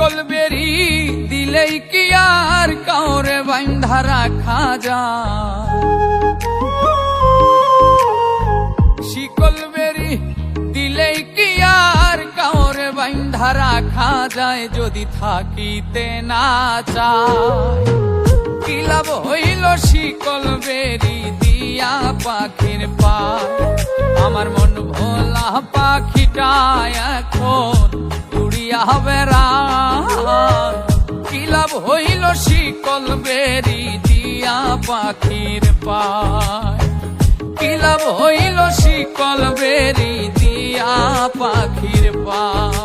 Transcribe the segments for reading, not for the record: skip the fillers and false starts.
শিকল বেরি দিলেই কি আর কাউরে বাইন্ধা রাখা যায়? শিকল বেরি দিলেই কি আর কাউরে বাইন্ধা রাখা যায়? যদি থাকিতে না চায় কি লাভ হইল শিকল বেরি দিয়া পাখির পায়? আমার মন ভোলা পাখিটা এখন উড়িয়া বেড়ায়। কি লাভ হইল শিকল বেরি দিয়া পাখির পায়? কি লাভ হইল শিকল বেরি দিয়া পাখির পায়?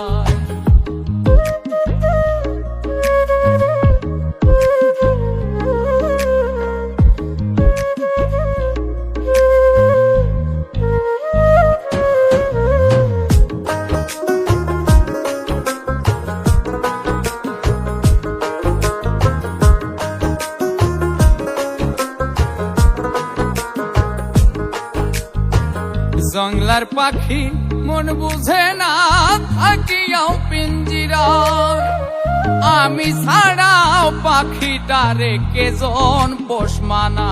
জংলার পাখি মন বুঝে না থাকিয়াও পিঞ্জিরায়, আমি ছাড়াও পাখিটারে কেজন পোষ মানা?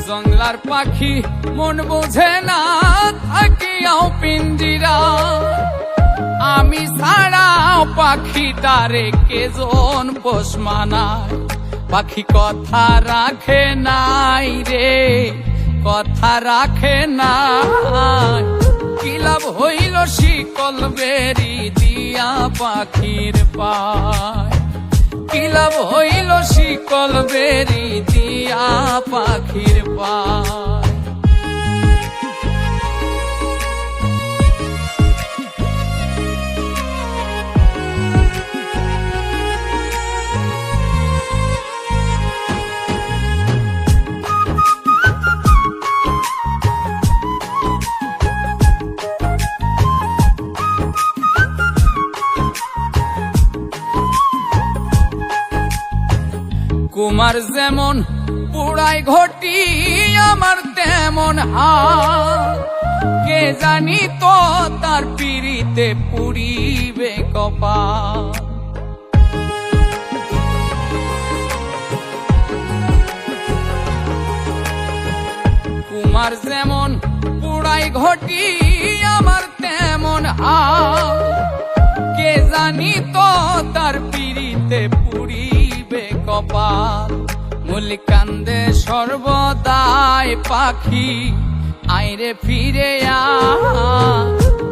জংলার পাখি মন বুঝে না থাকিয়াও পিঞ্জিরায়, আমি ছাড়াও পাখিটারে কেজন পোষ মানায়? পাখি কথা রাখে নাই রে, কথা রাখে নাই। কি লাভ হইল শিকল বেরি দিয়া পাখির পায়? কি লাভ হইল শিকল বেরি দিয়া পাখির পায়? কুমার যেমন পুড়াই ঘটি আমার তেমন হাল, কে জানি তো তার পিড়িতে পুড়িবে কপাল। কুমার যেমন পুড়াই ঘটি আমার তেমন হাল, কে জানি তো তার পিড়িতে পুড়িবে কপাল। মুলিকান্দে সর্বদাই পাখি আইরে ফিরে আ,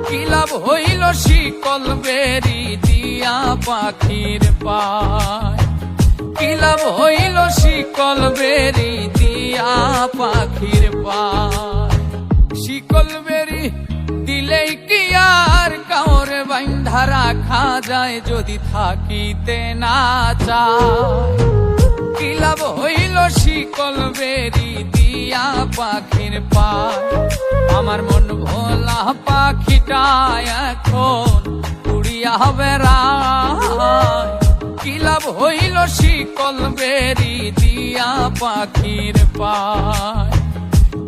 কি লাভ হইল শিকল বেরি দিয়া পাখির পায়? কি লাভ হইল শিকল বেরি দিয়া পাখির পায়? শিকল বেরি দিলেই কি আর কাউরে বাইন্ধা রাখা যায়? যদি থাকিতে না চায় কি লাভ হইল শিকল বেরি দিয়া পাখির পায়? আমার মন ভোলা পাখিটা এখন উড়িয়া বেড়ায়। কি লাভ হইল শিকল বেরি দিয়া পাখির পায়?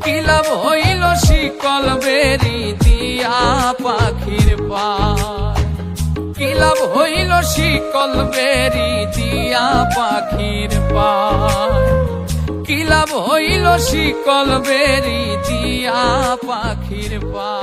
কি লাভ হইল শিকল বেরি দিয়া পাখির পায়? কি লাভ হইল শিকল বেরি দিয়া পাখির পায়? কি লাভ হইল শিকল বেরি দিয়া পাখির পায়?